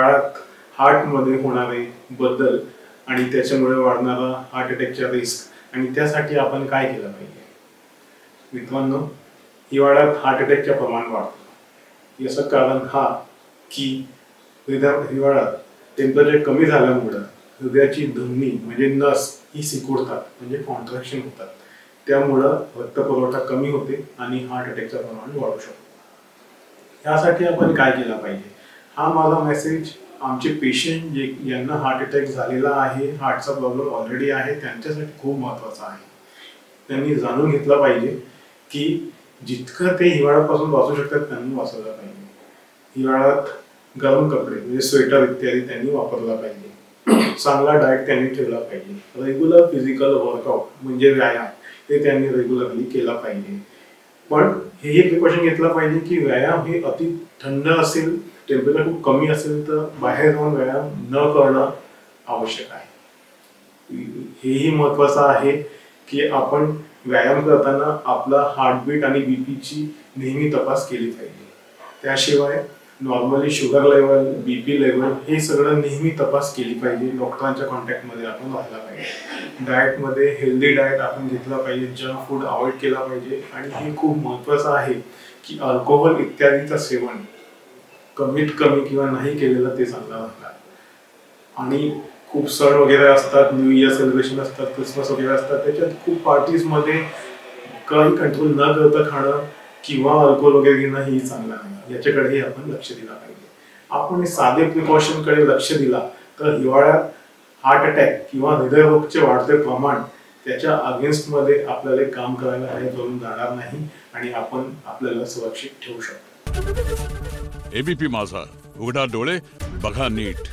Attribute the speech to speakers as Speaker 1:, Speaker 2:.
Speaker 1: हिवाळ्यात हार्टमध्ये होणारे बदल आणि त्याच्यामुळे वाढणारा हार्ट अटॅकचा रिस्क आणि त्यासाठी आपण काय केलं पाहिजे. मित्रांनो, हिवाळ्यात हार्ट अटॅकचे प्रमाण वाढतं. याचं कारण हा की हिवाळ्यात टेम्परेचर कमी झाल्यामुळे हृदयाची धमनी म्हणजे नस ही सिकुडतात, म्हणजे कॉन्ट्रॅक्शन होतात. त्यामुळं रक्तपुरवठा कमी होते आणि हार्ट अटॅकचं प्रमाण वाढू शकतो. यासाठी आपण काय केलं पाहिजे, हा माझा मेसेज आमचे पेशंट जे यांना हार्ट अटॅक झालेला आहे, हार्टचा प्रॉब्लेम ऑलरेडी आहे, त्यांच्यासाठी खूप महत्त्वाचा आहे. त्यांनी जाणून घेतलं पाहिजे की जितकं ते हिवाळ्यापासून वाचू शकतात त्यांनी वाचवलं पाहिजे. हिवाळ्यात गरम कपडे म्हणजे स्वेटर इत्यादी त्यांनी वापरला पाहिजे. चांगला डाएट त्यांनी ठेवला पाहिजे. रेग्युलर फिजिकल वर्कआउट म्हणजे व्यायाम हे त्यांनी रेग्युलरली केला पाहिजे. पण हेही प्रिकॉशन घेतलं पाहिजे की व्यायाम हे अति थंड असेल, टेम्परेचर खूप कमी असेल तर बाहेर जाऊन व्यायाम न करणं आवश्यक आहे. हेही महत्वाचं आहे की आपण व्यायाम करताना आपला हार्टबीट आणि बीपीची नेहमी तपास केली पाहिजे. त्याशिवाय normally sugar level, BP level हे सगळं नेहमी तपास केली पाहिजे. डॉक्टरांच्या कॉन्टॅक्टमध्ये आपण राहायला पाहिजे. डाएटमध्ये हेल्दी डाएट आपण घेतला पाहिजे, जंक फूड अवॉइड केला पाहिजे. आणि हे खूप महत्त्वाचं आहे की अल्कोहोल इत्यादीचं सेवन कमीत कमी किंवा नाही केलेलं ते चांगलं राहणार. आणि खूप सण वगैरे असतात, न्यू इयर सेलिब्रेशन असतात, क्रिसमस वगैरे असतात, त्याच्यात खूप पार्टीजमध्ये काही कंट्रोल न करता खाणं किंवा अल्कोहोल वगैरे घेणं ही चांगलं नाही. याच्याकडेही आपण लक्ष दिलं पाहिजे. आपण साधे प्रिकॉशनकडे लक्ष दिला तर हिवाळ्यात हार्ट अटॅक किंवा हृदयरोगचे वाढते प्रमाण त्याच्या अगेन्स्टमध्ये आपल्याला काम करायला काही करून जाणार नाही आणि आपण आपल्याला सुरक्षित ठेवू शकतो.
Speaker 2: एबीपी माझा, उघडा डोळे बघा नीट.